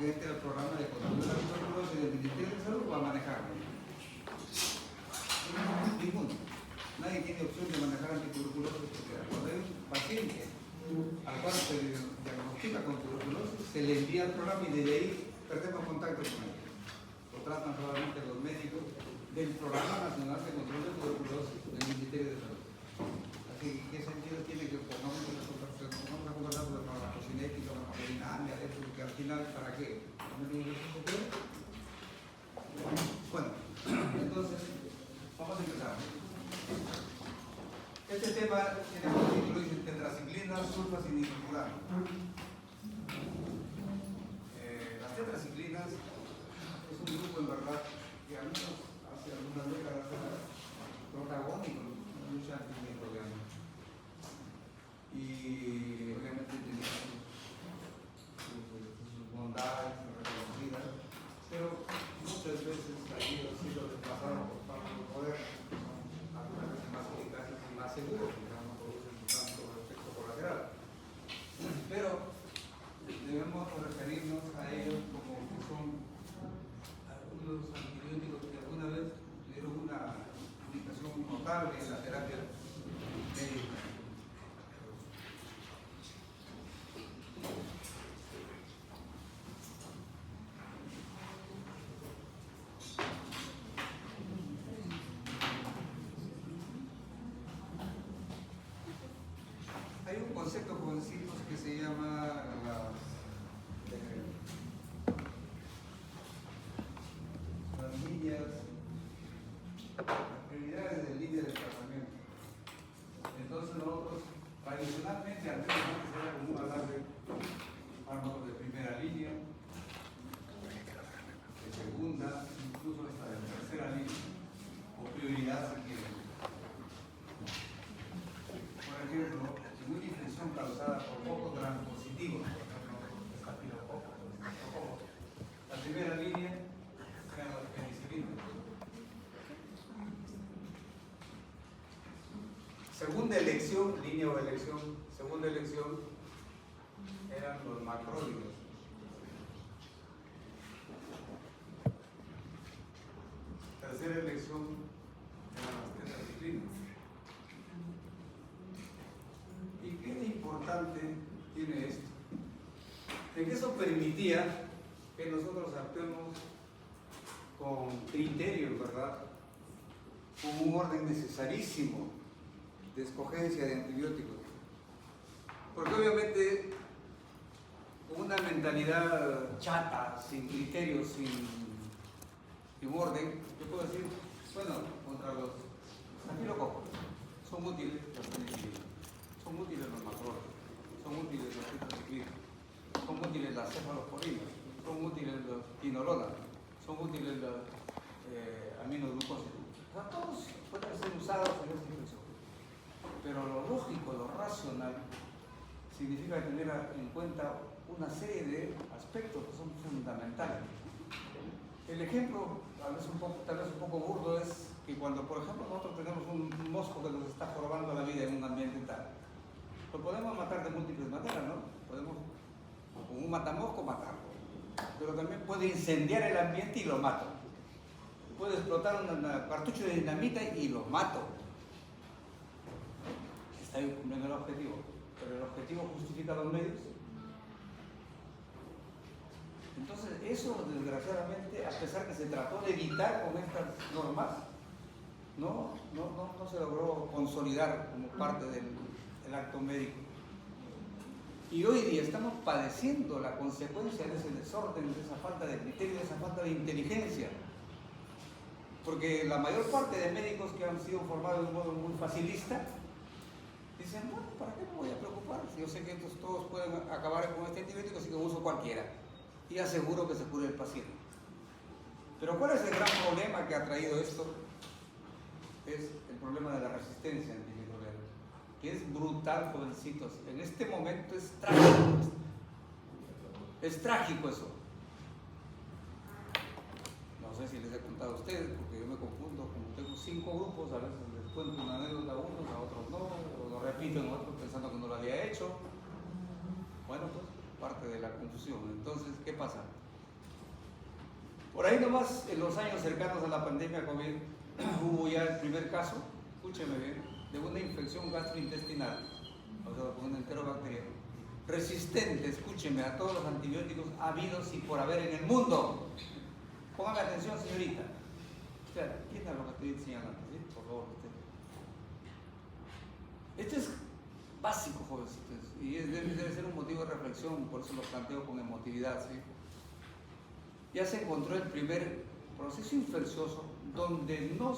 porque este es el programa de control de la tuberculosis del Ministerio de Salud, va a manejarlo. Ninguno. Nadie tiene opción de manejar antituberculosis porque cuando hay un paciente al cual se diagnostica con tuberculosis, se le envía el programa y desde ahí perdemos contacto con él. Lo tratan solamente los médicos del Programa Nacional de Control de Tuberculosis del Ministerio de Salud. Así que, ¿qué sentido tiene que pongamos a conversar sobre la farmacocinética, la farmacodinamia, esto, que al final, ¿para qué? Bueno, entonces, vamos a empezar. Este tema tiene como título, dice tetraciclinas, sulfas y nitrofurano. Las tetraciclinas es un grupo en verdad que al menos hace algunas décadas era protagónico en la lucha antimicrobiana. Y obviamente tenía sus bondades reconocidas, pero muchas veces ahí ha sido desplazado por parte del poder, algunas veces más eficaces y más seguros, que no producen tanto efecto colateral. Pero debemos referirnos a ellos como que son algunos antibióticos que alguna vez tuvieron una aplicación notable en la terapia médica. Hay un concepto jovencitos que se llama las líneas, las prioridades de línea de tratamiento. Entonces nosotros, tradicionalmente, antes era común hablar de fármacos de primera línea, de segunda, incluso hasta de tercera línea, o prioridad si quieren. Por ejemplo, en una infección causada por focos gram positivos, por ejemplo, estafilococos, la primera línea eran las penicilinas. Segunda elección, línea o elección, segunda elección eran los macrólidos. Tercera elección eran las tetraciclinas. ¿Y qué importante tiene esto? En que eso permitía que nosotros actuemos con criterio, ¿verdad? Con un orden necesarísimo de escogencia de antibióticos. Porque obviamente con una mentalidad chata, sin criterio, sin orden, yo puedo decir, bueno, contra los estafilococos son útiles las penicilinas. Son útiles los macrólidos, son útiles las tetraciclinas, son útiles las cefalosporinas, son útiles las quinolonas, son útiles las aminoglucósidos. O sea, todos pueden ser usados en esta infección. Pero lo lógico, lo racional, significa tener en cuenta una serie de aspectos que son fundamentales. El ejemplo, tal vez un poco burdo, es que cuando, por ejemplo, nosotros tenemos un mosco que nos está jorobando la vida en un ambiente tal, lo podemos matar de múltiples maneras, ¿no? Podemos, con un matamosco, matarlo. Pero también puede incendiar el ambiente y lo mato. Puede explotar un cartucho de dinamita y lo mato. Está ahí cumpliendo el objetivo. Pero el objetivo justifica los medios. Entonces, eso, desgraciadamente, a pesar que se trató de evitar con estas normas, no se logró consolidar como parte del acto médico. Y hoy día estamos padeciendo la consecuencia de ese desorden, de esa falta de criterio, de esa falta de inteligencia. Porque la mayor parte de médicos que han sido formados de un modo muy facilista dicen, bueno, ¿para qué me voy a preocupar? Si yo sé que estos todos pueden acabar con este antibiótico, así que uso cualquiera. Y aseguro que se cure el paciente. Pero ¿cuál es el gran problema que ha traído esto? Es el problema de la resistencia antimicrobiana, que es brutal, jovencitos. En este momento es trágico. Es trágico eso. No sé si les he contado a ustedes, porque yo me confundo, como tengo 5 grupos, a veces les cuento una anécdota a unos, a otros no, o lo repito en otros pensando que no lo había hecho. Bueno, pues parte de la confusión. Entonces, ¿qué pasa? Por ahí nomás, en los años cercanos a la pandemia COVID, hubo ya el primer caso, escúcheme bien, de una infección gastrointestinal, o sea, con un enterobacteria, resistente, escúcheme, a todos los antibióticos habidos y por haber en el mundo. Póngame atención, señorita. Espera, ¿quién es lo que estoy enseñando? ¿Sí? Por favor, usted. Esto es básico, jovencitos, y debe ser un motivo de reflexión, por eso lo planteo con emotividad, ¿sí? Ya se encontró el primer proceso infeccioso donde no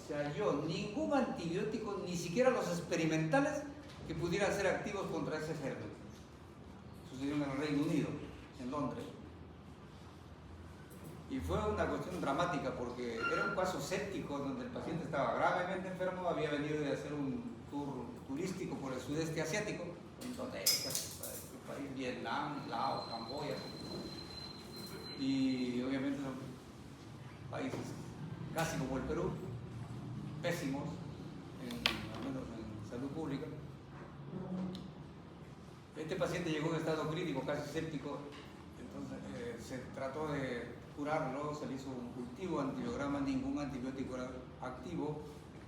se halló ningún antibiótico, ni siquiera los experimentales, que pudieran ser activos contra ese germen. Sucedió en el Reino Unido, en Londres. Y fue una cuestión dramática porque era un caso séptico donde el paciente estaba gravemente enfermo, había venido de hacer un tour turístico por el sudeste asiático, Indonesia, país, Vietnam, Laos, Camboya. Y obviamente son países casi como el Perú, pésimos, al menos en salud pública. Este paciente llegó en estado crítico, casi séptico, entonces se trató de curarlo, se le hizo un cultivo antibiograma, ningún antibiótico era activo.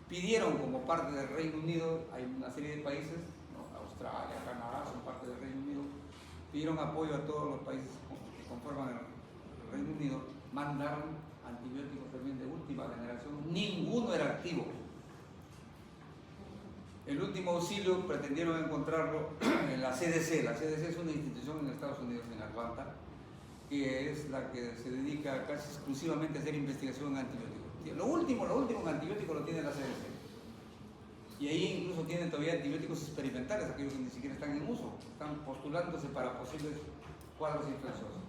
Pidieron como parte del Reino Unido, hay una serie de países, ¿no? Australia, Canadá son parte del Reino Unido, pidieron apoyo a todos los países que conforman el Reino Unido, mandaron antibióticos también de última generación, ninguno era activo. El último auxilio pretendieron encontrarlo en la CDC. La CDC es una institución en Estados Unidos, en Atlanta, que es la que se dedica casi exclusivamente a hacer investigación en antibióticos. Lo último en antibióticos lo tiene la CDC. Y ahí incluso tienen todavía antibióticos experimentales, aquellos que ni siquiera están en uso, están postulándose para posibles cuadros infecciosos.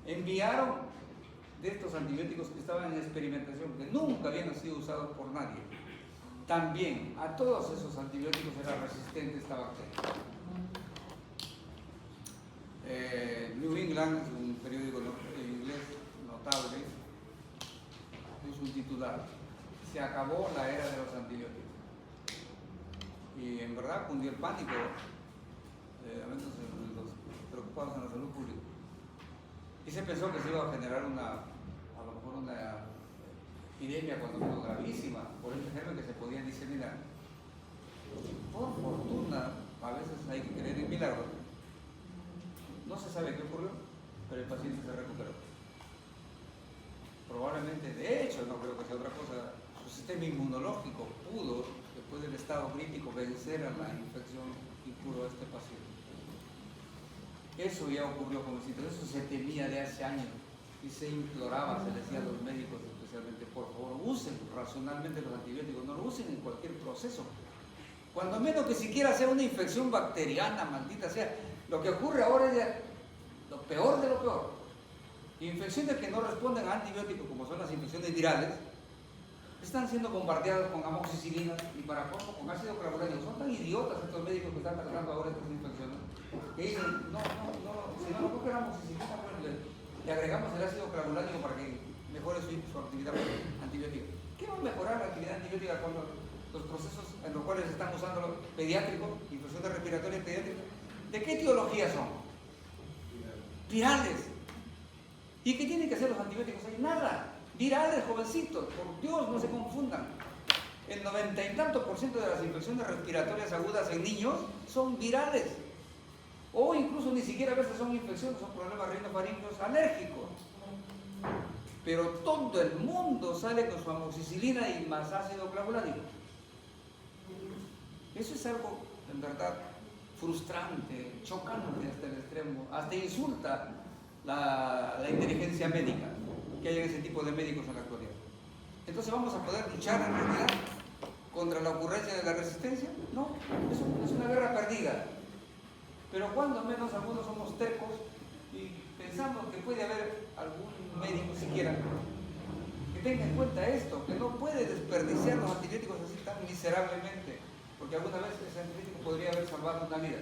Enviaron de estos antibióticos que estaban en experimentación, que nunca habían sido usados por nadie. También a todos esos antibióticos era resistente esta bacteria. New England es un periódico inglés notable, es un titular: se acabó la era de los antibióticos. Y en verdad cundió el pánico, a menos los preocupados en la salud pública. Y se pensó que se iba a generar a lo mejor una epidemia cuando fue gravísima por este germen que se podía diseminar. Por fortuna, a veces hay que creer en milagros. No se sabe qué ocurrió, pero el paciente se recuperó. Probablemente, de hecho, no creo que sea otra cosa, su sistema inmunológico pudo, después del estado crítico, vencer a la infección y curó a este paciente. Eso ya ocurrió, jovencitos, eso se temía de hace años y se imploraba, se le decía a los médicos especialmente, por favor, usen racionalmente los antibióticos, no lo usen en cualquier proceso. Cuando menos que siquiera sea una infección bacteriana, maldita sea. Lo que ocurre ahora es lo peor de lo peor. Infecciones que no responden a antibióticos, como son las infecciones virales, están siendo bombardeadas con amoxicilina y para colmo con ácido clavulanico. Son tan idiotas estos médicos que están tratando ahora estas infecciones que dicen, si no coge la amoxicilina, pues le agregamos el ácido clavulanico para que mejore su actividad antibiótica. ¿Qué va a mejorar la actividad antibiótica cuando los procesos en los cuales están usando los pediátricos, infecciones respiratorias pediátricas, de qué etiología son? Virales. ¿Y qué tienen que hacer los antibióticos ahí? Nada. Virales, jovencitos, por Dios, no se confundan. El 90 y tanto % de las infecciones respiratorias agudas en niños son virales. O incluso ni siquiera a veces son infecciones, son problemas rinofaringios alérgicos. Pero todo el mundo sale con su amoxicilina y más ácido clavulánico. Eso es algo, en verdad, frustrante, chocante hasta el extremo, hasta insulta la inteligencia médica que haya ese tipo de médicos en la actualidad. Entonces, ¿vamos a poder luchar en realidad contra la ocurrencia de la resistencia? No, es una guerra perdida. Pero cuando menos algunos somos tercos y pensamos que puede haber algún médico siquiera que tenga en cuenta esto, que no puede desperdiciar los antibióticos así tan miserablemente, porque alguna vez ese antibiótico podría haber salvado una vida.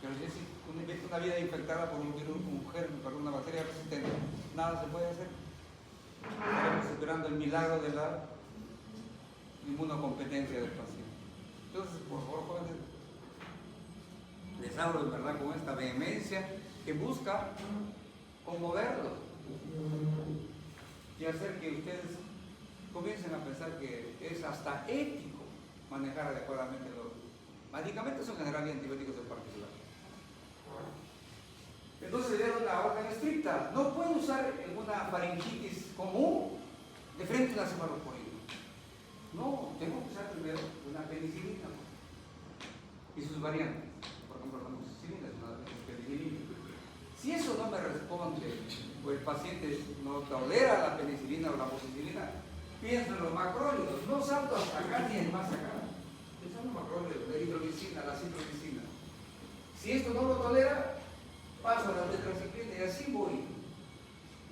Pero si es una vida infectada por un virus, un germen, por una bacteria resistente, nada se puede hacer. Estaremos esperando el milagro de la inmunocompetencia del paciente. Entonces, por favor, jóvenes, les hablo en verdad con esta vehemencia que busca conmoverlos, y hacer que ustedes comiencen a pensar que es hasta ético manejar adecuadamente los medicamentos en general y antibióticos en particular. Entonces le dieron una orden estricta: no puede usar en una faringitis común de frente a una cefalosporina. No, tengo que usar primero una penicilina y sus variantes. Por ejemplo, la amoxicilina es una penicilina. Si eso no me responde, o el paciente no tolera la penicilina o la amoxicilina, pienso en los macrólidos, no salto hasta acá ni en más acá. Pienso en los macrólidos, la hidromicina, la citromicina. Si esto no lo tolera, paso a la tetraciclina y así voy,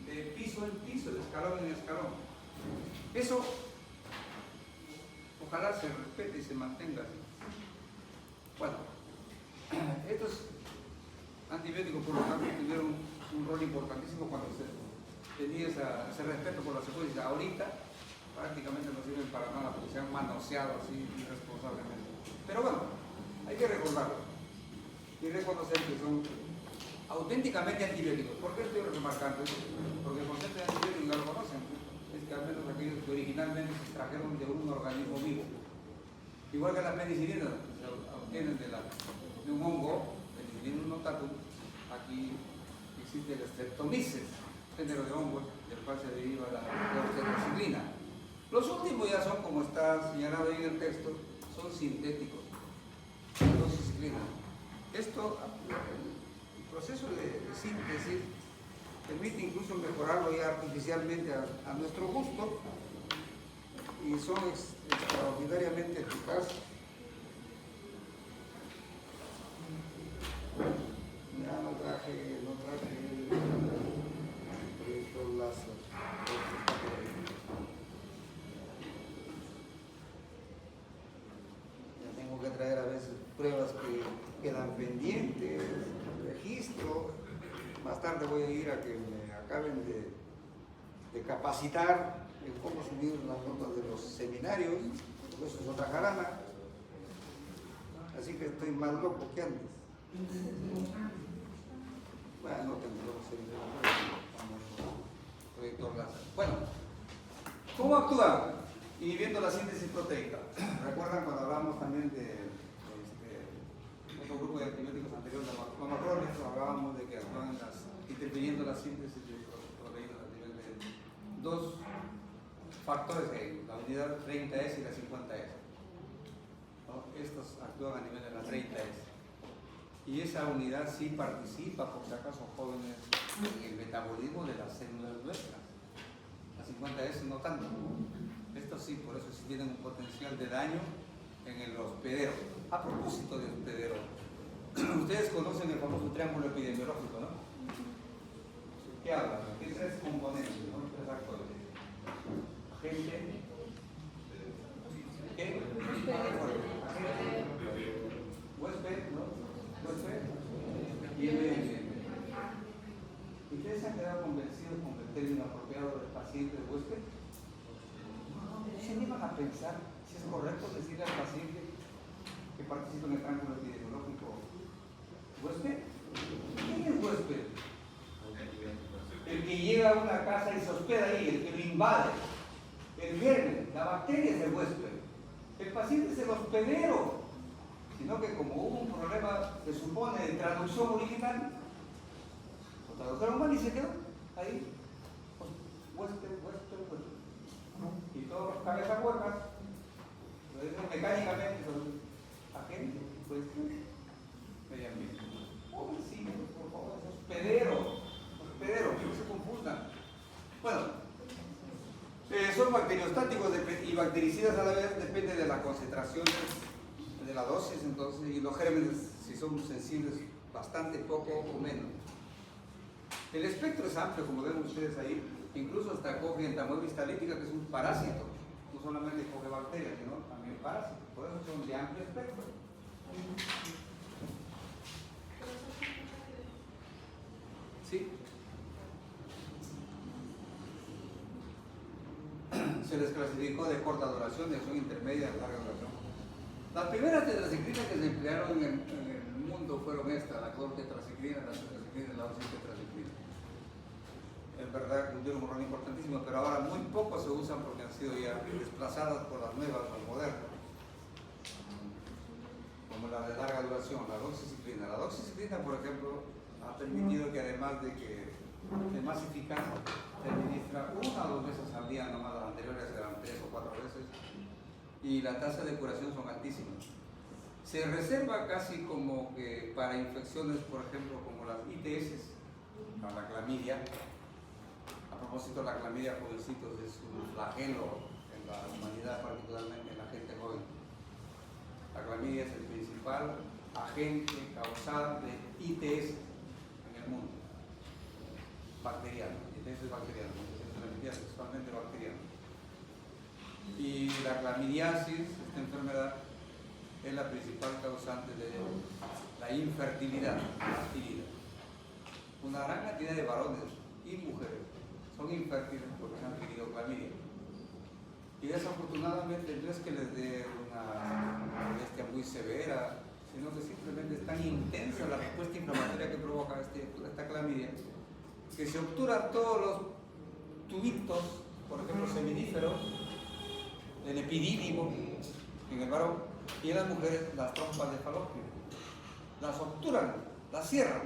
de piso en piso, de escalón en escalón. Eso, ojalá se respete y se mantenga así. Bueno, estos antibióticos por lo tanto tuvieron un rol importantísimo cuando se tenía ese respeto por la secuencias. Ahorita prácticamente no sirven para nada porque se han manoseado así irresponsablemente. Pero bueno, hay que recordarlo y reconocer que son auténticamente antibióticos. ¿Por qué estoy remarcando eso? Porque el concepto de antibiótico ya lo conocen, es que al menos aquellos que originalmente se extrajeron de un organismo vivo. Igual que la penicilina, se obtienen de un hongo, Penicillium notatum. Aquí existe el Streptomyces, género de hongos, del cual se deriva la tetraciclina. Los últimos ya son, como está señalado ahí en el texto, son sintéticos, la doxiciclina. Esto, el proceso de síntesis permite incluso mejorarlo ya artificialmente a nuestro gusto y son extraordinariamente eficaces. Ya no traje proyector láser. Ya tengo que traer a veces pruebas que quedan pendientes, registro. Más tarde voy a ir a que me acaben de capacitar en cómo subir las notas de los seminarios. Eso es otra jarana. Así que estoy más loco que antes. Bueno, no tengo los seminarios. Proyector láser. Bueno, ¿cómo actúa? Inhibiendo la síntesis proteica. ¿Recuerdan cuando hablamos también de otro grupo de antibióticos anteriores, los macrólidos? Hablábamos de que actúan interviniendo la síntesis de proteínas a nivel de dos factores, la unidad 30S y la 50S. ¿No? Estos actúan a nivel de la 30S. Y esa unidad sí participa, por si acaso, jóvenes, en el metabolismo de las células nuestras. La 50S no tanto. Estos sí, por eso sí tienen un potencial de daño en el hospedero. A propósito de hospedero, ustedes conocen el famoso triángulo epidemiológico, ¿no? ¿Qué habla? Tiene tres componentes, ¿no? Tres actores. Agente, ¿qué? Huésped, ¿no? Huésped y el medio ambiente. ¿Ustedes se han quedado convencidos con el término apropiado del paciente de huésped? ¿Se animan a pensar si es correcto decirle al paciente que participa en el triángulo epidemiológico huésped? ¿Quién es huésped? El que llega a una casa y se hospeda ahí, el que lo invade, el germen, la bacteria es el huésped. El paciente es el hospedero, sino que como hubo un problema, se supone, de traducción original, lo tradujeron mal y se quedó ahí, huésped. Y todos los cabezas huecas lo dicen mecánicamente, son agente, huésped, medio ambiente. Sí, por favor, es hospedero, que no se confundan. Bueno, son bacteriostáticos y bactericidas a la vez, depende de la concentración de la dosis, entonces, y los gérmenes, si son sensibles, bastante poco o menos. El espectro es amplio, como ven ustedes ahí, incluso hasta coge entamoebis talítica, que es un parásito, no solamente coge bacterias, sino también parásitos, por eso son de amplio espectro. ¿Sí? Se les clasificó de corta duración, de acción intermedia, de larga duración. Las primeras tetraciclinas que se emplearon en el mundo fueron estas, la clortetraciclina, la tetraciclina y la oxitetraciclina. El en verdad cumplieron un rol importantísimo, pero ahora muy poco se usan porque han sido ya desplazadas por las nuevas, las modernas, como la de larga duración, la doxiciclina. La doxiciclina, por ejemplo, ha permitido que además de que es más eficaz, se administra 1 o 2 veces al día, nomás las anteriores eran 3 o 4 veces, y la tasa de curación son altísimas. Se reserva casi como que para infecciones, por ejemplo, como las ITS, la clamidia. A propósito, la clamidia, jovencitos, es un flagelo en la humanidad, particularmente en la gente joven. La clamidia es el principal agente causal de ITS en el mundo, bacteriano. ITS es bacteriano, es transmitida sexualmente bacteriana. Y la clamidiasis, esta enfermedad, es la principal causante de la infertilidad adquirida. Una gran cantidad de varones y mujeres son infértiles porque han adquirido clamidia. Y desafortunadamente no es que les dé una molestia muy severa, sino que simplemente es tan intensa la respuesta inflamatoria que provoca esta clamidia, que se obturan todos los tubitos, por ejemplo, seminíferos, el epidídimo en el varón, y en las mujeres las trompas de falopio. Las obturan, las cierran.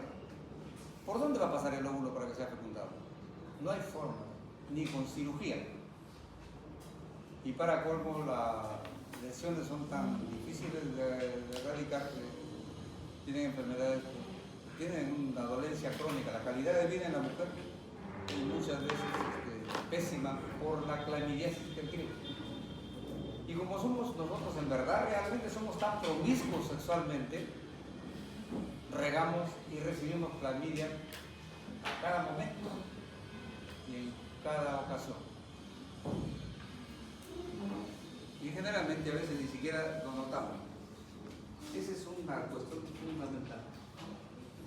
¿Por dónde va a pasar el óvulo para que sea fecundado? No hay forma, ni con cirugía. Y para colmo, las lesiones son tan difíciles de erradicar que tienen enfermedades, tienen una dolencia crónica. La calidad de vida en la mujer es muchas veces pésima por la clamidiasis que adquiere. Y como somos nosotros en verdad, realmente somos tan promiscuos sexualmente, regamos y recibimos clamidia a cada momento y en cada ocasión. Y generalmente a veces ni siquiera lo notamos. Esa es una cuestión fundamental.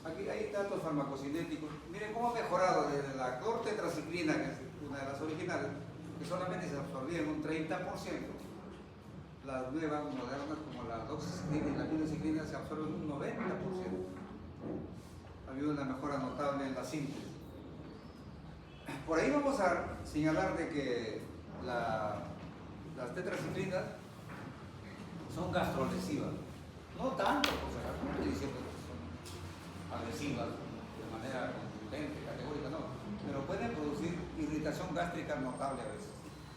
Aquí hay datos farmacocinéticos. Miren cómo ha mejorado desde la clortetraciclina, que es una de las originales, que solamente se absorbía en un 30%. Las nuevas, modernas, como la doxiciclina y la minoxiclina, se absorben un 90%. Ha habido una mejora notable en la síntesis. Por ahí vamos a señalar de que las tetraciclinas son gastrolesivas. No tanto, o sea, no estoy diciendo que son agresivas de manera contundente, categórica, no, pero pueden producir irritación gástrica notable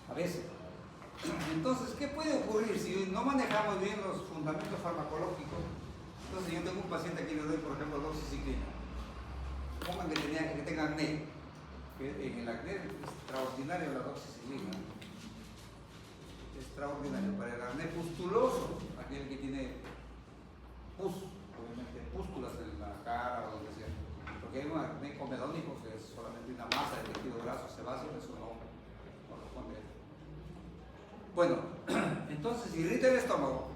a veces. Entonces, ¿qué puede ocurrir si no manejamos bien los fundamentos farmacológicos? Entonces, yo tengo un paciente aquí, le doy, por ejemplo, doxiciclina. Pongan que tenga acné. En el acné es extraordinario la doxiciclina. Extraordinario. Para el acné pustuloso, aquel que tiene obviamente pústulas en la cara o donde sea. Porque hay un acné comedónico que es solamente una masa de tejido graso sebáceo, eso no corresponde a eso. Bueno, entonces irrita el estómago.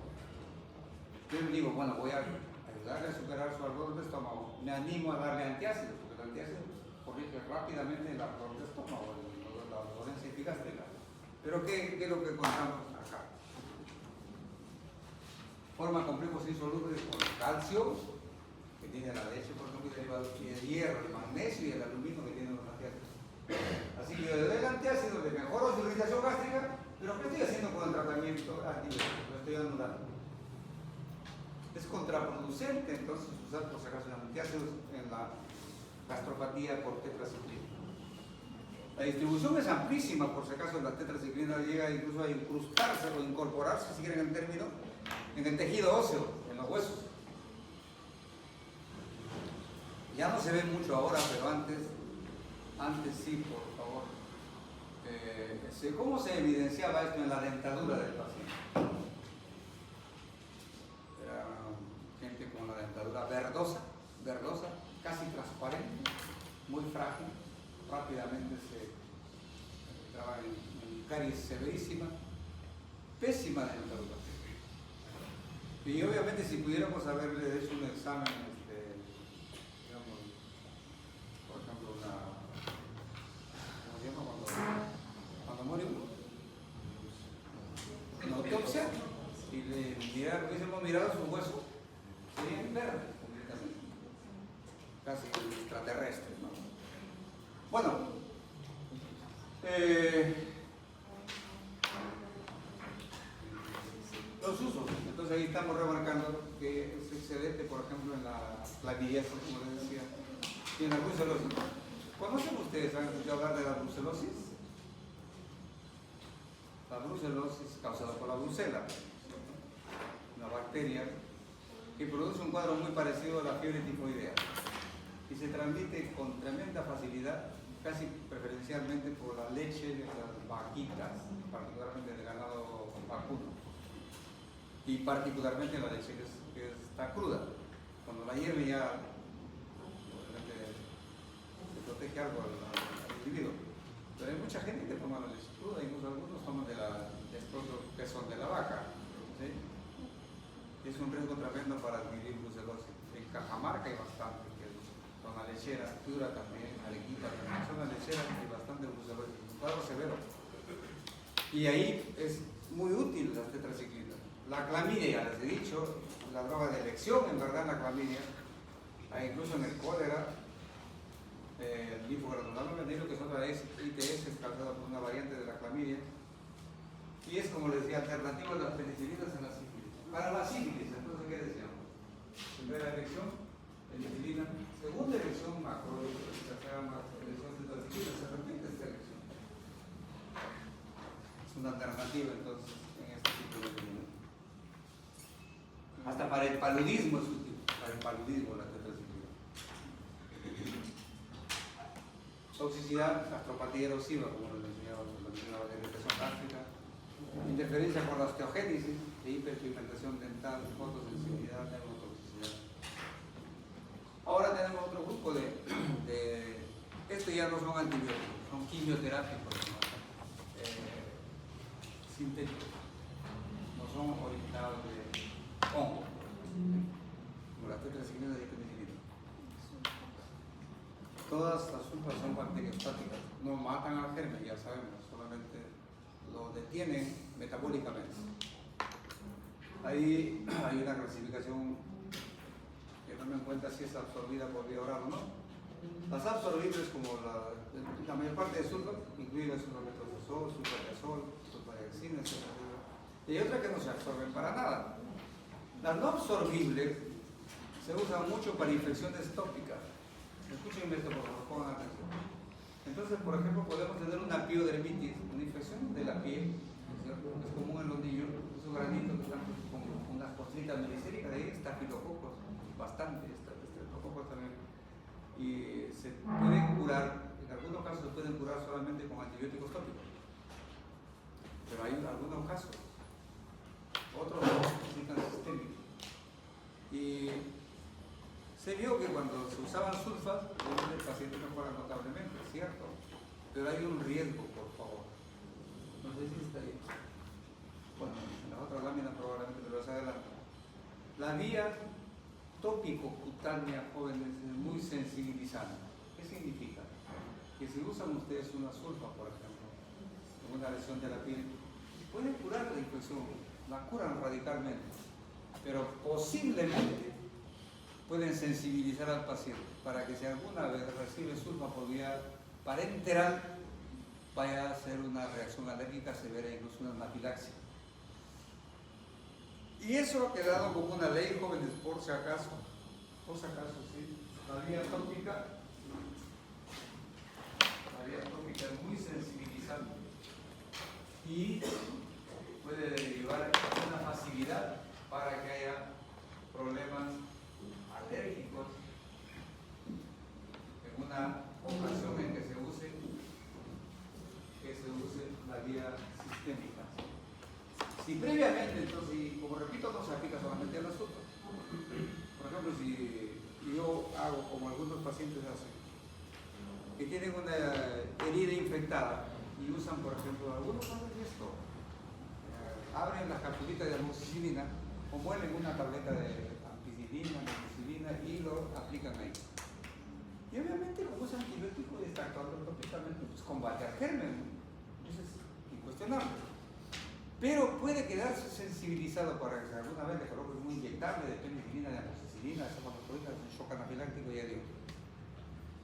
Yo le digo, bueno, voy a ayudarle a superar su ardor de estómago. Me animo a darle antiácidos, porque el antiácido corrige rápidamente el ardor de estómago, la dolencia epigástrica. Pero ¿qué es lo que encontramos acá? Forma complejos insolubles con calcio, que tiene la leche, por ejemplo, y el hierro, el magnesio y el aluminio que tienen los antiácidos. Así que yo le doy el antiácido, le mejoro su irritación gástrica, pero ¿qué estoy haciendo con el tratamiento antibiótico? Lo estoy anulando. Es contraproducente entonces usar por si acaso antiácidos en la gastropatía por tetraciclina. La distribución es amplísima, por si acaso la tetraciclina llega incluso a incrustarse o incorporarse, si quieren el término, en el tejido óseo, en los huesos. Ya no se ve mucho ahora, pero antes sí, por favor. ¿Cómo se evidenciaba esto en la dentadura del paciente? Era gente con la dentadura verdosa, casi transparente, muy frágil, rápidamente se entraba en caries severísima, pésima dentadura. Y obviamente si pudiéramos haberle hecho un examen, digamos, por ejemplo, ¿cómo se llama? Cuando muere uno, una autopsia, y hubiésemos mirado su hueso, serían verdes completamente, casi extraterrestres, ¿no? Bueno, candidiasis, como les decía, y la brucelosis. ¿Conocen ustedes, han escuchado hablar de la brucelosis? La brucelosis causada por la brucela, una bacteria que produce un cuadro muy parecido a la fiebre tifoidea y se transmite con tremenda facilidad, casi preferencialmente por la leche de las vaquitas, particularmente del ganado vacuno, y particularmente la leche que está cruda. Cuando la hierve ya se protege algo al individuo. Pero hay mucha gente que toma la leche cruda, incluso algunos toman de los pezón de la vaca. ¿Sí? Es un riesgo tremendo para adquirir brucelosis. En Cajamarca hay bastante, que son la lechera, Piura también, Arequipa también, son las lecheras y bastante brucelosis, un cuadro severo. Y ahí es muy útil la tetraciclina. La clamidia, ya les he dicho, la droga de elección, en verdad, la clamidia, incluso en el cólera, el linfogranuloma veneno, que son las ITS, causada por una variante de la clamidia, y es, como les decía, alternativa a las penicilinas en la sífilis. Para la sífilis, entonces, ¿qué decíamos? Primera elección, penicilina. Segunda elección, macro, tercera elección, tetraciclina. Se repite esta elección. Es una alternativa, entonces, en este tipo de veneno. Hasta para el paludismo es útil, para el paludismo la tetraciclina. Toxicidad, gastropatía erosiva, como lo mencionaba de depresión gástrica, interferencia con la osteogénesis, de hiperpigmentación dental, fotosensibilidad, neurotoxicidad. Ahora tenemos otro grupo de esto ya no son antibióticos, son quimioterápicos, sintéticos, no son originados de hongo, como la tetraciclina y penicilina. Todas las sulfas son bacteriostáticas, no matan al germen, ya sabemos, solamente lo detienen metabólicamente. Ahí hay una clasificación que no me cuenta si es absorbida por vía oral o no. Las absorbibles, como la mayor parte de sulfas, incluyen sulfametronidazol, sulfadiazol, sulfadiaxina, etc. Y hay otras que no se absorben para nada. Las no absorbibles se usan mucho para infecciones tópicas. Escúchenme esto, por favor, pongan atención. Entonces, por ejemplo, podemos tener una piodermitis, una infección de la piel, ¿cierto? Es común en los niños, esos granitos que están como unas costritas melicéricas, de ahí estafilococos, bastante, estreptococos también. Y se pueden curar, en algunos casos se pueden curar solamente con antibióticos tópicos. Pero hay algunos casos, otros necesitan sistémicos. Y se vio que cuando se usaban sulfas, el paciente mejora notablemente, ¿cierto? Pero hay un riesgo, por favor. No sé si está ahí. Bueno, en la otra lámina probablemente, pero más adelante. La vía tópico-cutánea, jóvenes, es muy sensibilizante. ¿Qué significa? Que si usan ustedes una sulfa, por ejemplo, en una lesión de la piel, pueden curar la infección, la curan radicalmente, pero posiblemente pueden sensibilizar al paciente para que si alguna vez recibe sulfa por vía parenteral vaya a ser una reacción alérgica severa, incluso una anafilaxia. Y eso ha quedado como una ley, jóvenes, por si acaso, ¿sí? La vía tópica es muy sensibilizante y puede derivar una facilidad para que haya problemas alérgicos en una ocasión en que se use la vía sistémica. Si previamente, entonces, y como repito, no se aplica solamente al asunto. Por ejemplo, si yo hago como algunos pacientes hacen, que tienen una herida infectada y usan, por ejemplo, algunos hacen esto, abren las capsulitas de amoxicilina o muelen una tableta de ampicilina y lo aplican ahí. Y obviamente como es antibiótico y está actuando tópicamente, pues combate al germen, eso es incuestionable. Pero puede quedarse sensibilizado para que alguna vez le coloquen un inyectable de penicilina, de amoxicilina, de hematopoietina, un shock anafiláctico, ya digo.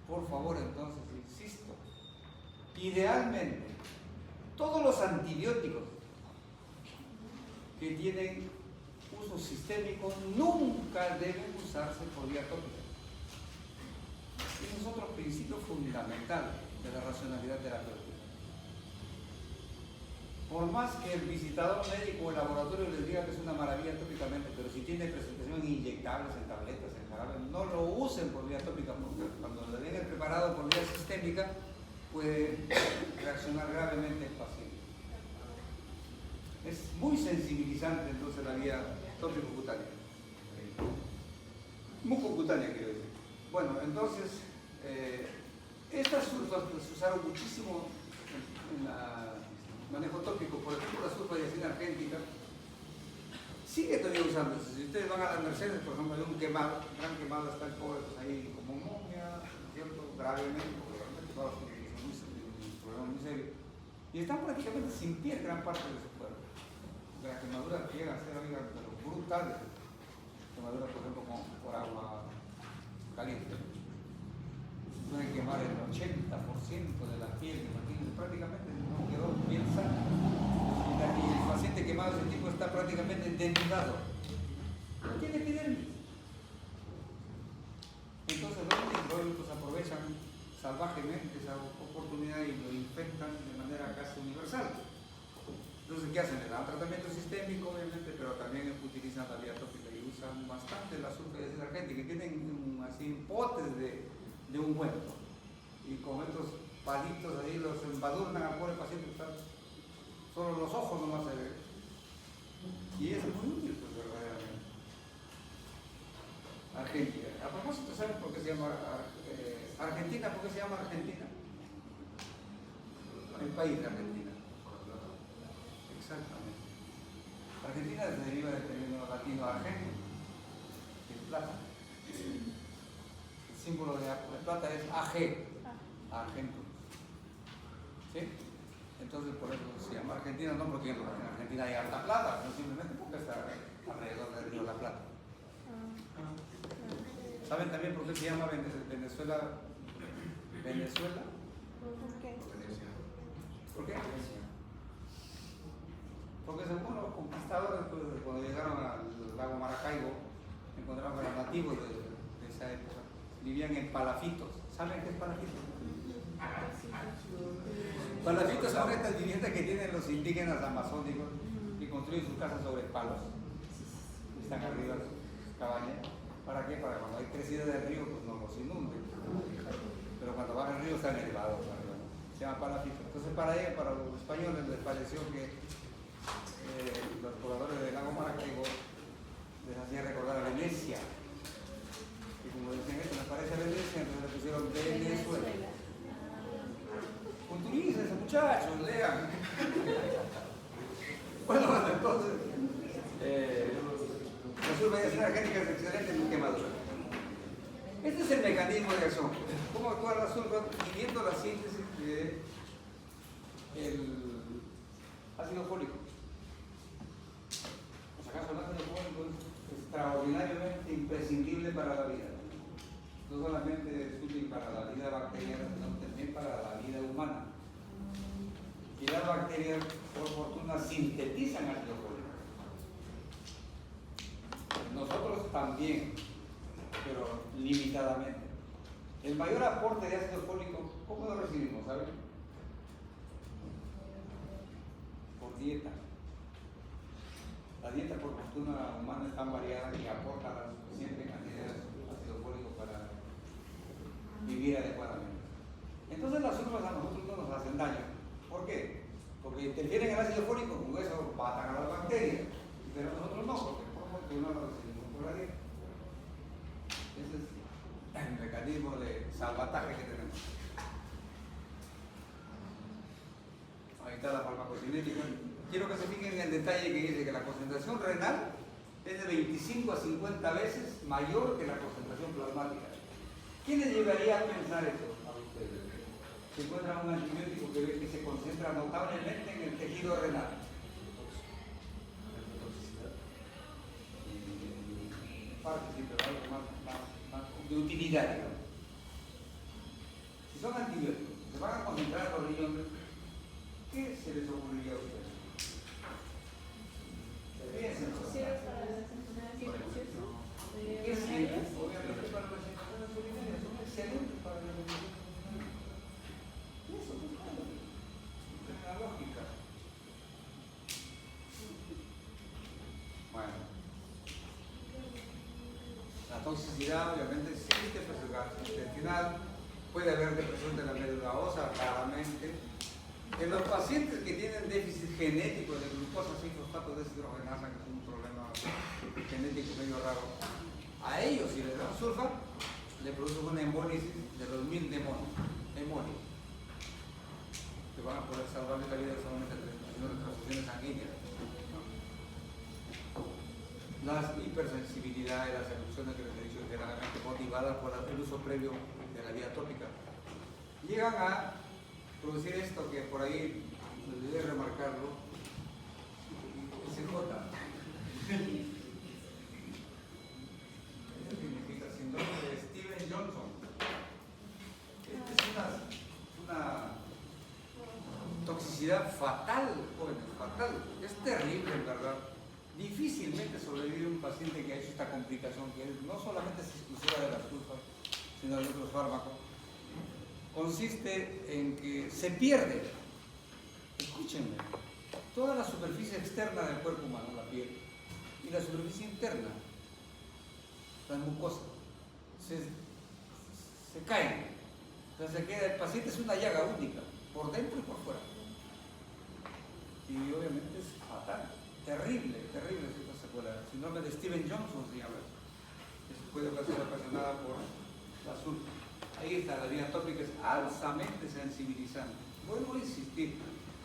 Por favor, entonces, insisto, idealmente, todos los antibióticos que tienen uso sistémico nunca deben usarse por vía tópica. Ese es otro principio fundamental de la racionalidad terapéutica. Por más que el visitador médico o el laboratorio les diga que es una maravilla tópicamente, pero si tiene presentación en inyectables, en tabletas, en jarabe, no lo usen por vía tópica, porque cuando le den el preparado por vía sistémica puede reaccionar gravemente el paciente. Es muy sensibilizante entonces la vía tópico-cutánea. Mucocutánea quiero decir. Bueno, entonces, estas sulfas se usaron muchísimo en el manejo tópico, por ejemplo, la sulfadiazina argéntica sigue todavía usándose. Si ustedes van a las Mercedes, por ejemplo, hay un quemado, un gran quemado, está el pobre pues, ahí como momia, ¿cierto? Gravemente, porque realmente todos son un problema muy serio. Y están prácticamente sin piel gran parte de su cuerpo. La quemadura llega a ser, oigan, pero brutal. Quemadura, por ejemplo, por agua caliente. Pueden quemar el 80% de la piel, imagínense, prácticamente no quedó piel sana. Y el paciente quemado de ese tipo está prácticamente desnudado. No tiene epidermis. Entonces los microbios aprovechan salvajemente esa oportunidad y lo infectan de manera casi universal. Entonces, ¿qué hacen? Le dan tratamiento sistémico, obviamente, pero también utilizan la vía tópica y usan bastante la sulfadiazina argéntica, que tienen así potes de ungüento. Y con estos palitos ahí los embadurnan al pobre paciente, solo los ojos nomás se ven. Y es muy útil, pues, verdaderamente. Argentina. A propósito, ¿saben por qué se llama Argentina? ¿Por qué se llama Argentina? El país de Argentina. Exactamente. Argentina se deriva del término latino argento, que es plata. El símbolo de plata es AG, argento. ¿Sí? Entonces por eso se llama Argentina, no porque en Argentina hay harta plata, sino simplemente porque está alrededor del río La Plata. ¿Saben también por qué se llama Venezuela? ¿Venezuela? ¿Por qué? Porque según los conquistadores, pues, cuando llegaron al lago Maracaibo, encontraron a los nativos de esa época. Vivían en palafitos. ¿Saben qué es palafito? Palafitos son estas viviendas que tienen los indígenas amazónicos que construyen sus casas sobre palos. Están arriba de sus cabañas. ¿Para qué? Para cuando hay crecida del río, pues no los inunde. Pero cuando baja el río están elevados. Se llama palafito. Entonces para ellos, para los españoles, les pareció que los pobladores del lago Maracaibo les hacía recordar a Venecia. Y como dicen esto, les parece a Venecia, entonces le pusieron Venezuela. Culturícense, muchachos, lean. Bueno, entonces, la sulfadiazina argéntica es excelente en quemadura. Este es el mecanismo de acción. ¿Cómo actúa la sulfa? Inhibiendo la síntesis del ácido fólico. Pues acaso el ácido fólico es extraordinariamente imprescindible para la vida. No solamente es útil para la vida bacteriana, sino también para la vida humana. Y las bacterias, por fortuna, sintetizan ácido fólico. Nosotros también, pero limitadamente. El mayor aporte de ácido fólico, ¿cómo lo recibimos? ¿Saben? Por dieta. La dieta, por fortuna humana, es tan variada que aporta la suficiente cantidad de ácido fólico para vivir adecuadamente. Entonces las sulfas a nosotros no nos hacen daño. ¿Por qué? Porque interfieren en el ácido fólico, con eso matan a las bacterias, pero nosotros no, porque por fortuna no recibimos por la dieta. Ese es el mecanismo de salvataje que tenemos. Ahí está la farmacocinética. Quiero que se fijen en el detalle que dice que la concentración renal es de 25 a 50 veces mayor que la concentración plasmática. ¿Quién les llevaría a pensar eso a ustedes? Se encuentra un antibiótico que se concentra notablemente en el tejido renal. Parte, sí, pero algo más de utilidad, digamos. Si son antibióticos, se van a concentrar en los riñones, ¿qué se les ocurriría a ustedes? Piensen. ¿Qué sirven? Obviamente para las enfermedades urinarias, son excelentes para toxicidad obviamente existe, pues el gas intestinal, puede haber depresión de la médula ósea, claramente. En los pacientes que tienen déficit genético de glucosa 6-fosfato deshidrogenasa, que es un problema genético medio raro, a ellos si les dan sulfa, le producen una embólisis de los 1000 demonios, hemolios, que van a poder salvarle la vida solamente haciendo transfusiones sanguíneas. Las hipersensibilidades, las erupciones que les he dicho, generalmente motivadas por el uso previo de la vía tópica, llegan a producir esto que por ahí debe remarcarlo, SJ. Eso significa síndrome de Steven Johnson. Esta es una toxicidad fatal, jóvenes, fatal. Es terrible, en verdad. Difícilmente sobrevive un paciente que ha hecho esta complicación, que no solamente es exclusiva de la sulfa, sino de otros fármacos. Consiste en que se pierde, escúchenme, toda la superficie externa del cuerpo humano, la piel, y la superficie interna, la mucosa, se caen. Entonces se queda, el paciente es una llaga única, por dentro y por fuera. Y obviamente es fatal, terrible esta secuela. El síndrome de Steven Johnson se llama. Eso puede ser ocasionada por la sulfa. Ahí está, la vía tópica es altamente sensibilizante. Vuelvo a insistir,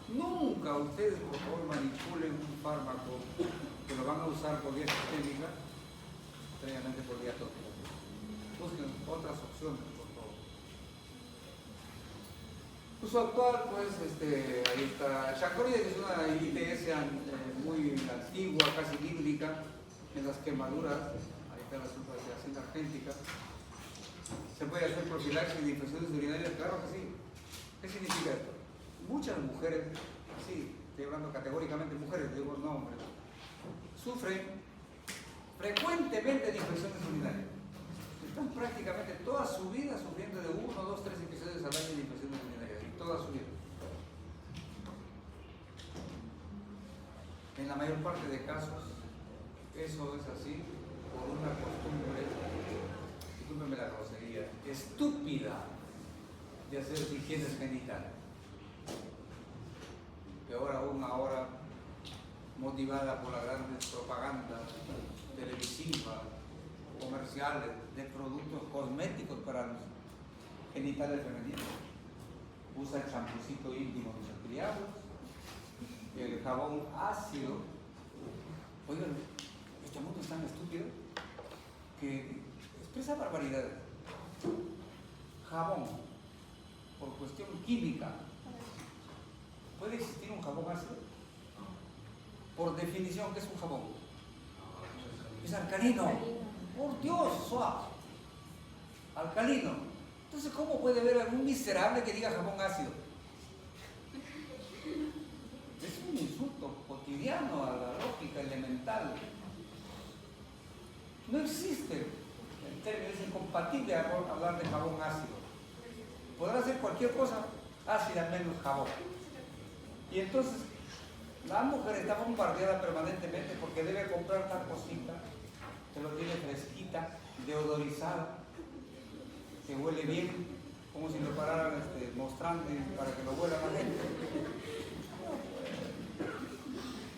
nunca ustedes por favor manipulen un fármaco que lo van a usar por vía sistémica, previamente por vía tópica. Busquen otras opciones, por favor. Uso actual, pues, ahí está Chacoride, que es una ITS muy antigua, casi bíblica, en las quemaduras. Ahí está la sulfación argéntica. ¿Se puede hacer profilaxis de infecciones urinarias? Claro que sí. ¿Qué significa esto? Muchas mujeres, así, estoy hablando categóricamente mujeres, digo no hombres, sufren frecuentemente de infecciones urinarias. Están prácticamente toda su vida sufriendo de 1, 2, 3 episodios al año de infecciones urinarias, y toda su vida. En la mayor parte de casos, eso es así por una costumbre, discúlpenme la grosería, estúpida de hacer higienes genitales. Peor aún ahora, motivada por las grandes propagandas televisivas, comerciales, de productos cosméticos para los genitales femeninos. Usa el champucito íntimo de los criados, el jabón ácido. Oigan, este mundo es tan estúpido que expresa barbaridades. Jabón, por cuestión química, ¿puede existir un jabón ácido? Por definición, ¿qué es un jabón? Es alcalino. Por Dios, suave. Alcalino. Entonces, ¿cómo puede haber algún miserable que diga jabón ácido? Es un insulto cotidiano a la lógica elemental. No existe el término, es incompatible hablar de jabón ácido. Podrá ser cualquier cosa ácida menos jabón. Y entonces, la mujer está bombardeada permanentemente porque debe comprar tal cosita que lo tiene fresquita, deodorizada, que huele bien, como si lo pararan mostrando para que lo huela la gente.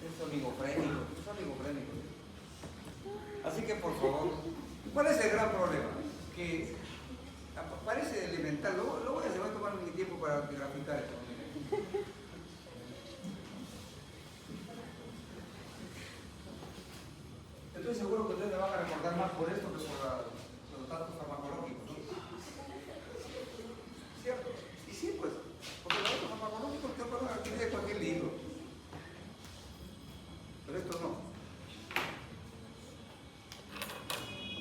Es oligofrénico. Así que por favor, ¿cuál es el gran problema? Que parece elemental, luego se va a tomar mi tiempo para graficar esto. Estoy seguro que ustedes me van a recordar más por esto que por los datos farmacológicos, ¿no? ¿Cierto? Y sí, pues, porque los datos farmacológicos te van a adquirir de cualquier libro. Pero esto no.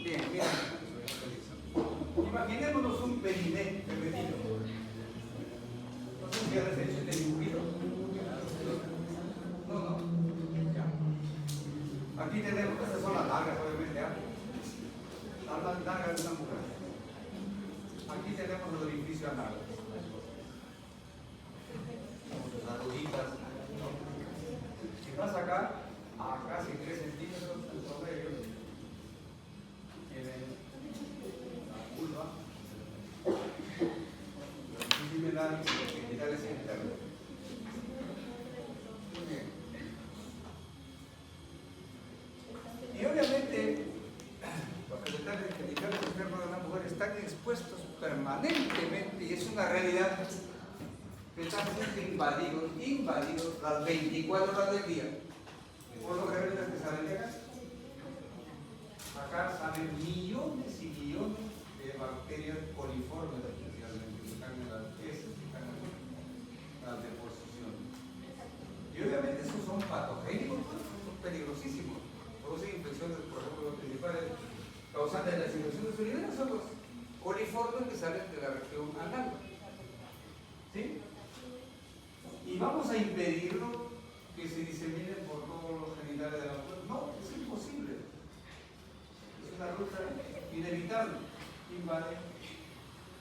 Bien, miren. Imaginémonos un periné femenino. No sé si genitales internos. Y obviamente los genitales internos de la mujer están expuestos permanentemente, y es una realidad que están siendo invadidos las 24 horas del día por los rebeldes que salen de acá. Acá salen millones y millones de bacterias coliformes, especialmente, que están en las heces, que están en las deposiciones. Y obviamente esos son patogénicos, son peligrosísimos. Producen infecciones, por ejemplo, los principales causantes de las infecciones urinarias son los coliformes que salen de la región anal. ¿Sí? Y vamos a impedirlo que se diseminen por todos los genitales de la mujer. No, es imposible. Es una ruta inevitable. Invade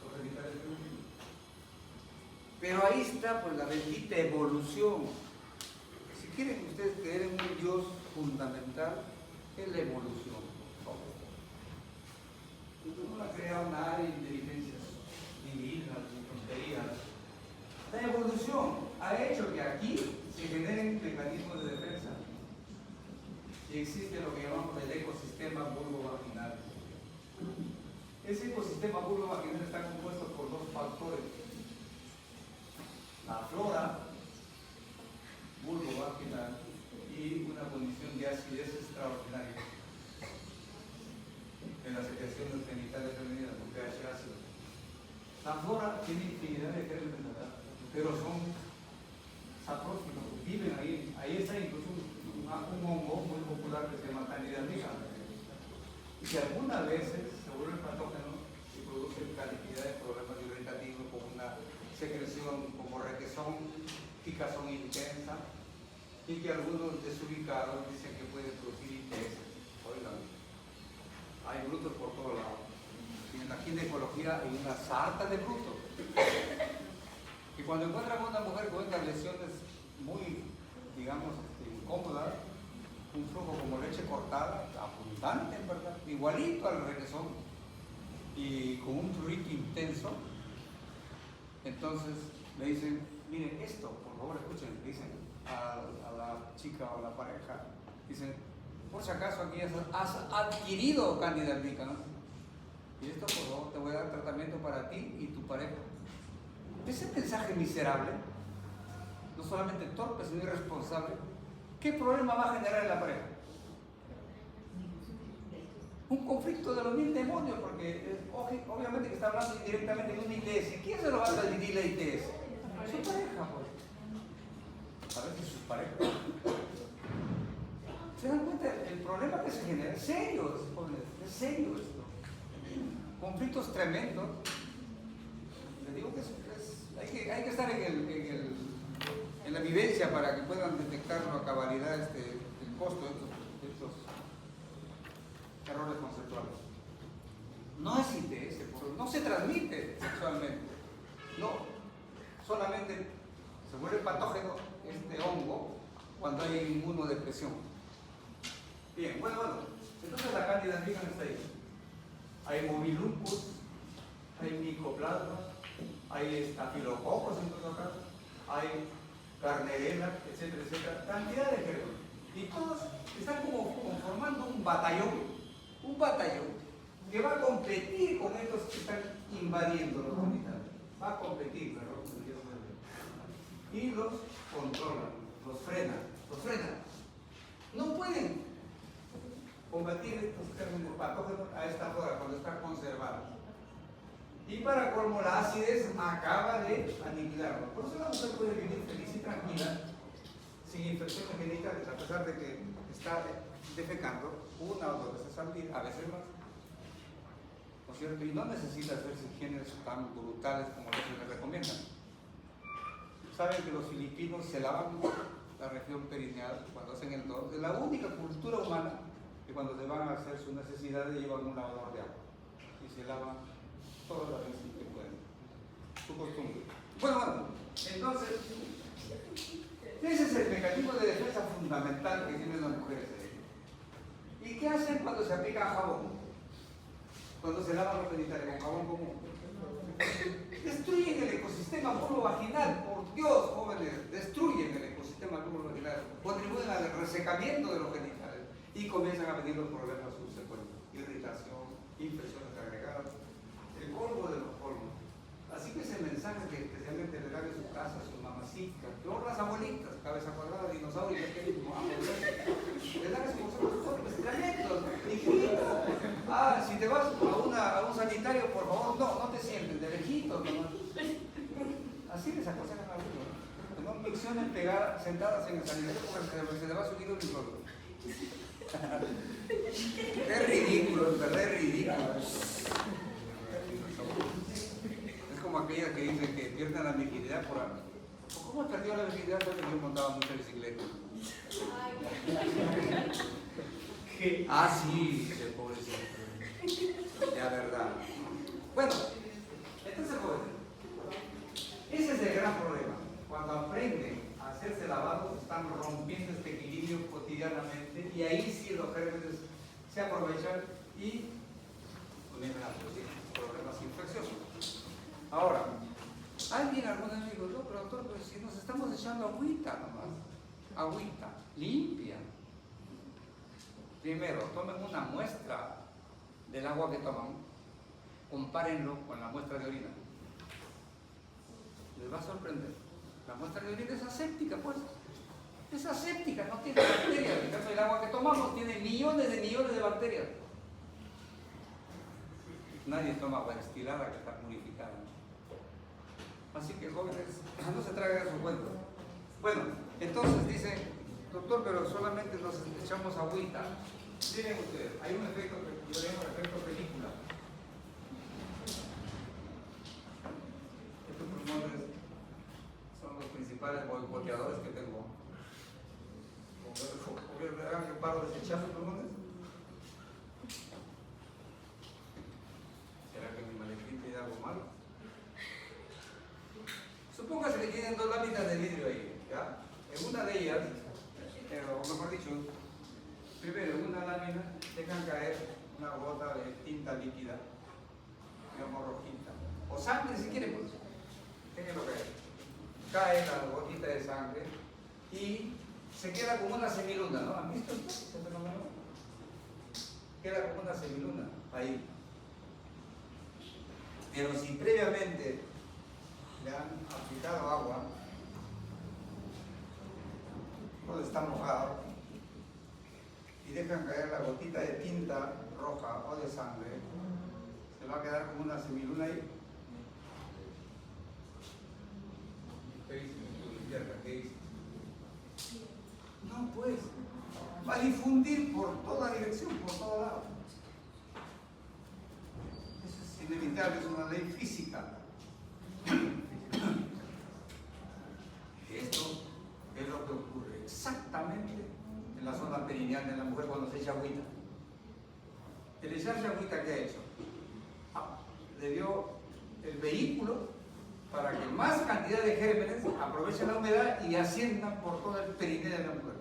los genitales femeninos. Pero ahí está pues la bendita evolución. Si quieren ustedes creer en un Dios fundamental, es la evolución. No la crea una área de inteligencias divinas, ni tonterías. La evolución ha hecho que aquí se generen mecanismos de defensa y existe lo que llamamos el ecosistema vulvovaginal. Ese ecosistema vulvovaginal está compuesto por dos factores: la flora vulvovaginal y una condición de acidez extraordinaria en las secreciones genitales femeninas con pH ácido. La flora tiene infinidad de gérmenes, pero son saprófilos, viven ahí. Ahí está incluso un hongo muy popular que se llama Candida albicans. Y que algunas veces se vuelve patógeno y produce cantidad de problemas irritativos, como una secreción como requesón, picazón intensa, y que algunos desubicados dicen que puede producir ITS. Oigan, hay brutos por todos lados. En la ginecología hay una sarta de brutos. Y cuando encuentran a una mujer con estas lesiones muy, digamos, incómodas, un flujo como leche cortada, abundante en verdad, igualito al requesón, y con un prurito intenso, entonces le dicen, miren esto, por favor escuchen, le dicen a la chica o a la pareja, dicen, por si acaso aquí has adquirido Candida albicans, y esto por favor te voy a dar tratamiento para ti y tu pareja. Ese mensaje miserable, no solamente torpe, sino irresponsable, ¿qué problema va a generar en la pareja? Un conflicto de los mil demonios, porque obviamente que está hablando indirectamente de una ITS. ¿Quién se lo va a transmitir la ITS? Su pareja, pues. A veces sus parejas. ¿Se dan cuenta? El problema que se genera es serio, es serio esto. Conflictos tremendos. Les digo que hay que estar en la vivencia para que puedan detectarlo a cabalidad el costo de estos errores conceptuales. No es ITS, no se transmite sexualmente. No, solamente se vuelve patógeno este hongo cuando hay inmunodepresión. Bien, bueno, entonces la Candida albicans está ahí. Hay mobiluncus, hay micoplasma, hay estafilococos en todo caso, hay carnerela, etcétera, etcétera, cantidad de gérmenes. Y todos están como conformando un batallón que va a competir con estos que están invadiendo los genitales. Va a competir, ¿verdad? Y los controlan, los frenan. No pueden combatir estos gérmenes patógenos a esta hora cuando está conservada. Y para colmo, la acidez acaba de aniquilarlo. Por eso la mujer puede vivir feliz y tranquila, sin infecciones genitales, a pesar de que está defecando una o dos veces al día, a veces más. ¿No es cierto? Y no necesita hacerse higienes tan brutales como los que le recomiendan. Saben que los filipinos se lavan la región perineal cuando hacen el dorso. Es la única cultura humana que cuando se van a hacer sus necesidades llevan un lavador de agua y se lavan todas las veces que pueden. Su costumbre. Bueno, entonces, ese es el mecanismo de defensa fundamental que tienen las mujeres. ¿Y qué hacen cuando se aplica jabón? Cuando se lavan los genitales con jabón común. Destruyen el ecosistema vulvovaginal, por Dios, jóvenes, destruyen el ecosistema vulvovaginal, contribuyen al resecamiento de los genitales y comienzan a venir los problemas subsecuentes, irritación, infecciones agregadas, el polvo de los polvos. Así que ese mensaje que especialmente le dan en su casa a su mamacita, peor las abuelitas, cabeza cuadrada, dinosaurios, que le dan esos consejos tremendos, hijito. Si te vas a un sanitario, por favor, no te sientes, de lejitos nomás. Así les aconsejan a uno, ¿no? No miccionen pegadas, sentadas en el sanitario porque se le va a subir un micrófono. Es ridículo, en verdad es ridículo. Es como aquella que dice que pierden la virginidad por algo. ¿Cómo perdió la virginidad? Porque yo montaba mucha bicicleta. ¿Qué? Sí, ese pobrecito. Ya, verdad. Bueno, entonces, jóvenes, ese es el gran problema. Cuando aprenden a hacerse lavados, están rompiendo este equilibrio cotidianamente y ahí sí los gérmenes se aprovechan y comienzan a producir problemas infecciosos. Ahora, alguien, algunos me dijo, no, pero doctor, pues si nos estamos echando agüita nomás, agüita limpia. Primero, tomen una muestra del agua que toman, compárenlo con la muestra de orina. Les va a sorprender. La muestra de orina es aséptica, pues. Es aséptica, no tiene bacterias. En cambio, el agua que tomamos tiene millones de bacterias. Nadie toma agua destilada que está purificada. Así que, jóvenes, no se traigan su cuento. Bueno, entonces dice, doctor, pero solamente nos echamos agüita. Miren ustedes, hay un efecto que yo llamo efecto película. Estos pulmones son los principales boicoteadores que tengo. ¿Verán que paro desechando pulmones? ¿Será que mi maletín tiene algo malo? Supóngase que tienen dos láminas de vidrio ahí, ¿ya? En una de ellas, o mejor dicho, primero en una lámina dejan caer una gota de tinta líquida, digamos rojita, o sangre si quieren, pues, déjenlo caer. Cae la gotita de sangre y se queda como una semiluna, ¿no? ¿Han visto esto? ¿Ese fenómeno? Queda como una semiluna ahí. Pero si previamente le han aplicado agua, cuando está mojado, y dejan caer la gotita de tinta roja o de sangre, se va a quedar como una semiluna ahí. ¿Qué dice tu izquierda? ¿Qué dice? No, pues, va a difundir por toda dirección, por todo lado. Eso es inevitable, es una ley física. Esto es lo que ocurre exactamente en la zona perineal de la mujer cuando se echa agüita. El echarse agüita, ¿qué ha hecho? Le dio el vehículo para que más cantidad de gérmenes aprovechen la humedad y asciendan por todo el perineo de la mujer.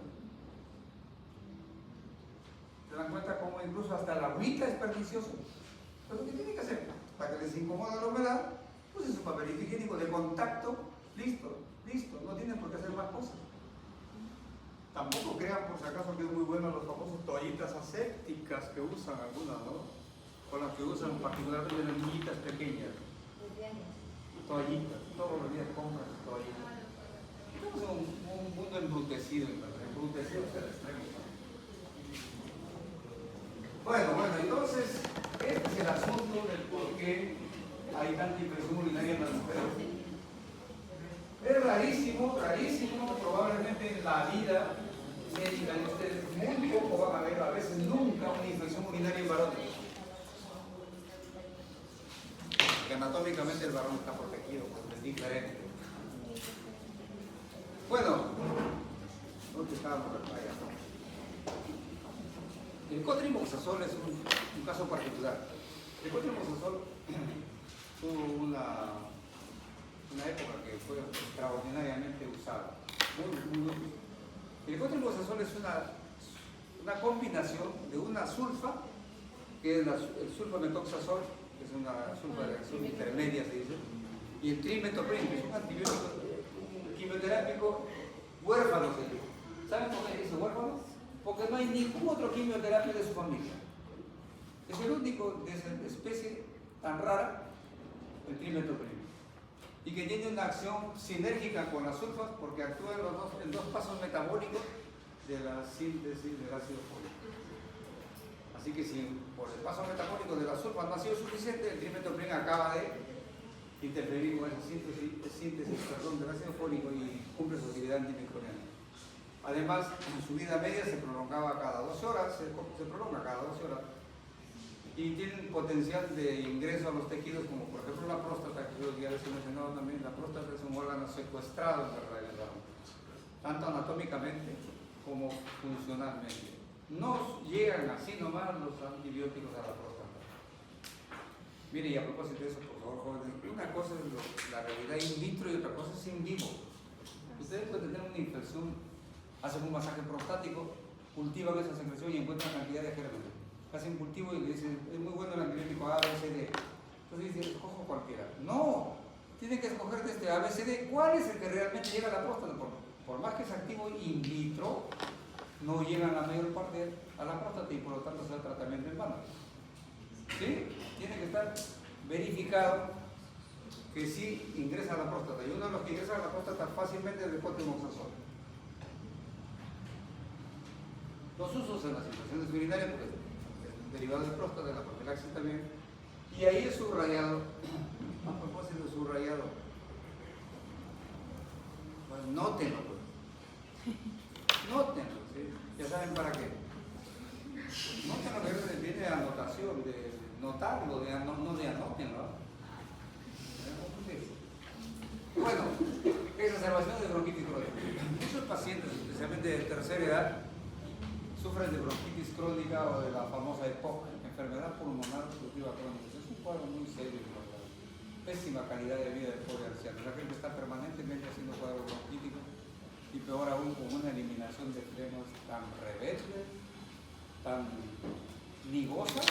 ¿Se dan cuenta cómo incluso hasta la agüita es pernicioso? Pues lo que tiene que hacer, para que les incomoda la humedad, pues es un papel higiénico de contacto, listo, no tienen por qué hacer más cosas. Tampoco crean por si acaso que es muy bueno los famosos toallitas asépticas que usan algunas, ¿no? O las que usan particularmente las niñitas pequeñas. Toallitas, todos los días compran toallitas. Estamos en un mundo embrutecido, embrutecido hasta el extremo. Bueno, entonces, este es el asunto del por qué hay tanta infección urinaria en las mujeres. Es rarísimo, probablemente en la vida médica de ustedes muy poco van a ver, a veces nunca, una infección urinaria en varones. Porque anatómicamente el varón está protegido, pues es diferente. Bueno, ¿dónde estábamos? El cotrimoxazol es un caso particular. El cotrimoxazol tuvo una época que fue extraordinariamente usada, muy útil. El cotrimoxazol es una combinación de una sulfa, que es el sulfametoxazol, que es una sulfa de reacción intermedia, se dice, Y el trimetopreno, que es un antibiótico, un quimioterápico huérfano. ¿Saben por qué dice huérfano? Porque no hay ningún otro quimioterapia de su familia. Es el único de esa especie tan rara, el trimetopreno. Y que tiene una acción sinérgica con las sulfas porque actúa en dos pasos metabólicos de la síntesis del ácido fólico. Así que si por el paso metabólico de la sulfa no ha sido suficiente, el trimetopreno acaba de interferir con esa síntesis del ácido fólico y cumple su actividad antimicrobiana. Además, en su vida media se prolongaba cada 12 horas, se prolonga cada 12 horas. Y tiene un potencial de ingreso a los tejidos, como por ejemplo la próstata, que yo ya les he mencionado también. La próstata es un órgano secuestrado en la realidad, tanto anatómicamente como funcionalmente. No llegan así nomás los antibióticos a la próstata. Mire, y a propósito de eso, por favor, jóvenes, una cosa es la realidad in vitro y otra cosa es in vivo. Ustedes pueden tener una infección, hacen un masaje prostático, cultivan esa secreción y encuentran cantidad de gérmenes. Hacen un cultivo y le dicen, es muy bueno el antibiótico A, B, C, D. Entonces dice, escojo cualquiera. No, tiene que escoger de este A, B, C, D. ¿Cuál es el que realmente llega a la próstata? Por más que es activo in vitro, no llegan la mayor parte a la próstata y por lo tanto se da tratamiento en vano. ¿Sí? Tiene que estar verificado que sí ingresa a la próstata. Y uno de los que ingresa a la próstata fácilmente es el cotrimoxazol. Los usos en las infecciones urinarias, porque derivado de próstata, de la profilaxis también. Y ahí es subrayado, a propósito de subrayado, pues nótenlo, pues. Nótenlo, ¿sí? Ya saben para qué. Nótenlo, que viene de anotación, de notarlo, no de anótenlo. Bueno, exacerbación de bronquitis crónica. Muchos pacientes, especialmente de tercera edad, sufren de bronquitis crónica o de la famosa EPOC, enfermedad pulmonar obstructiva crónica. Es un cuadro muy serio, pésima calidad de vida del pobre anciano. La gente está permanentemente haciendo cuadros bronquíticos y peor aún con una eliminación de frenos tan rebelde, tan ligosa,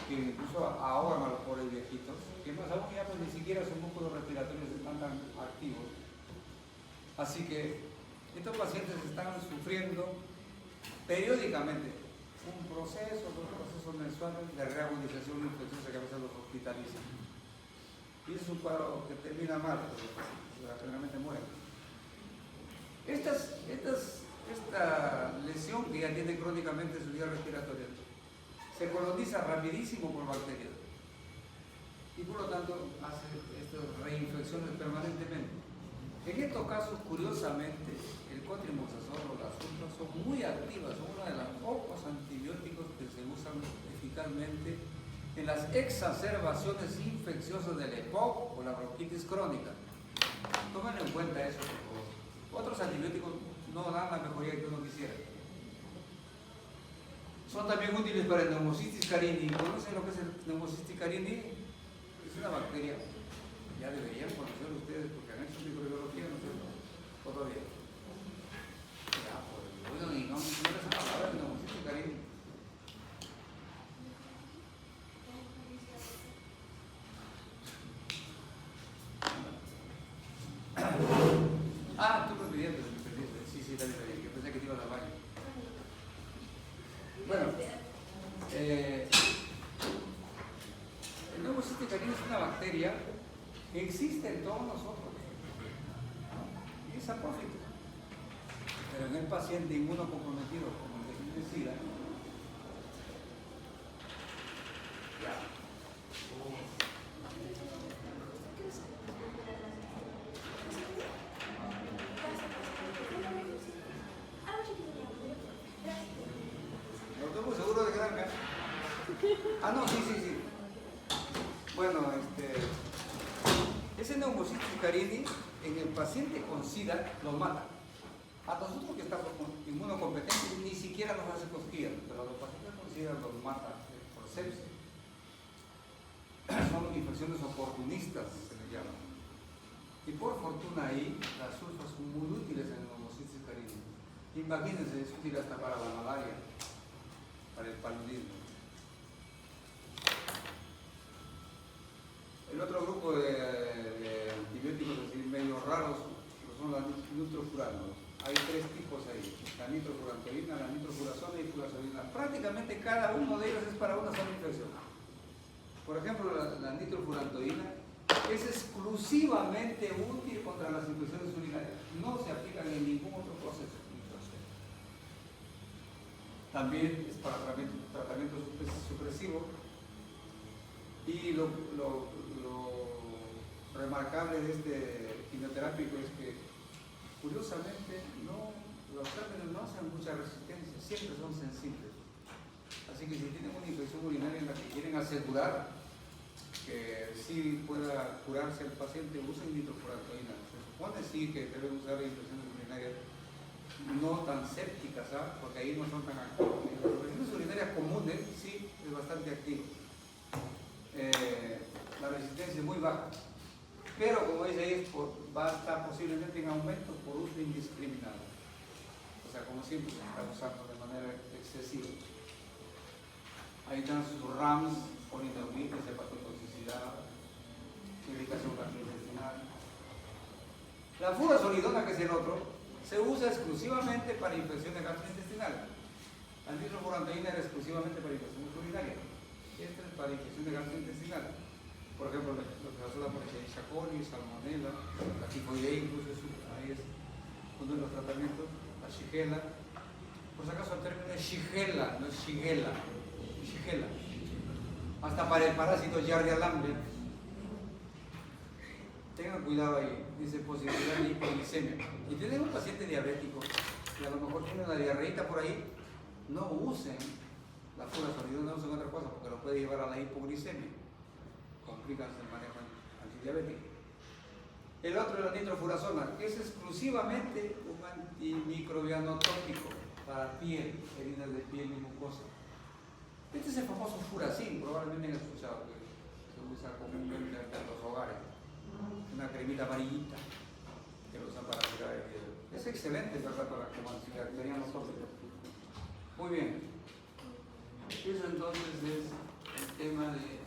que incluso ahogan a los pobres viejitos, que más aún ya pues ni siquiera sus músculos respiratorios están tan activos. Así que estos pacientes están sufriendo periódicamente un proceso, dos procesos mensuales de reagudización infecciosa que a veces los hospitalizan. Y es un cuadro que termina mal, porque generalmente mueren. Esta lesión que ya tiene crónicamente su vía respiratoria se coloniza rapidísimo por bacterias y por lo tanto hace estas reinfecciones permanentemente. En estos casos, curiosamente, el cotrimoxazol o las sulfas son muy activas, son uno de los pocos antibióticos que se usan eficazmente en las exacerbaciones infecciosas del EPOC o la bronquitis crónica. Tomen en cuenta eso, por favor. Otros antibióticos no dan la mejoría que uno quisiera. Son también útiles para el Pneumocystis carini. ¿Conocen lo que es el Pneumocystis carini? Es una bacteria. Ya deberían conocer ustedes porque han hecho microbiología, ¿no es cierto? ¿O todavía? Ya, pues, bueno, y no esa palabra, el Pneumocystis carini. Ah, tú me pedías, sí, también sabía. Yo pensé que te ibas al baño. Bueno, el Pneumocystis carini es una bacteria que existe en todos nosotros, ¿no? Y es apófita. Pero en el paciente inmunocomprometido, como el que tiene SIDA, no estoy muy seguro de quedarme. Ah, no, sí. Bueno, ese Pneumocystis carini en el paciente con SIDA los mata. A nosotros que estamos inmunocompetentes ni siquiera nos hace cosquillas, pero a los pacientes con SIDA los mata por sepsis. Son infecciones oportunistas, se les llama. Y por fortuna ahí las sulfas son muy útiles en el Pneumocystis carini. Imagínense, es útil hasta para la malaria, para el paludismo. El otro grupo de son los nitrofuranos. Hay tres tipos ahí, la nitrofurantoína, la nitrofurazona y furazolina. Prácticamente cada uno de ellos es para una sola infección. Por ejemplo, la nitrofurantoína es exclusivamente útil contra las infecciones urinarias. No se aplican en ningún otro proceso. También es para tratamiento supresivo. Y lo remarcable de este quimioterápico es que, curiosamente, los términos no hacen mucha resistencia, siempre son sensibles. Así que si tienen una infección urinaria en la que quieren asegurar que sí pueda curarse el paciente, usen nitrofurantoína. Se supone sí que deben usar infecciones urinarias no tan sépticas, porque ahí no son tan activos. En las infecciones urinarias comunes sí es bastante activo. La resistencia es muy baja, pero como dice ahí, va a estar posiblemente en aumento por uso indiscriminado. O sea, como siempre se está usando de manera excesiva. Ahí están sus RAMs, polineumonitis, hepatotoxicidad, irritación gastrointestinal. La furazolidona, que es el otro, se usa exclusivamente para infecciones gastrointestinales. La nitrofurantoína era exclusivamente para infecciones urinarias. Esta es para infecciones gastrointestinales. Por ejemplo, lo que pasó la Escherichia coli, salmonella, la tifoidea, incluso ahí es uno de los tratamientos, la shigella. Por si acaso el término es shigella, no es shigella. Shigella. Hasta para el parásito Giardia lambert. Tengan cuidado ahí, dice posibilidad de hipoglicemia. Y tienen un paciente diabético y a lo mejor tiene una diarreíta por ahí, no usen la furazolidona, no usen otra cosa porque lo puede llevar a la hipoglicemia. Complican el manejo antidiabético. El otro es la nitrofurazona, que es exclusivamente un antimicrobiano tópico para piel, heridas de piel y mucosa. Este es el famoso furacin, probablemente han escuchado que se usa comúnmente en los hogares. Una cremita amarillita que lo usan para curar el piel. Es excelente, ¿verdad? Para como antibacteriano tópico. Muy bien. Eso entonces es el tema de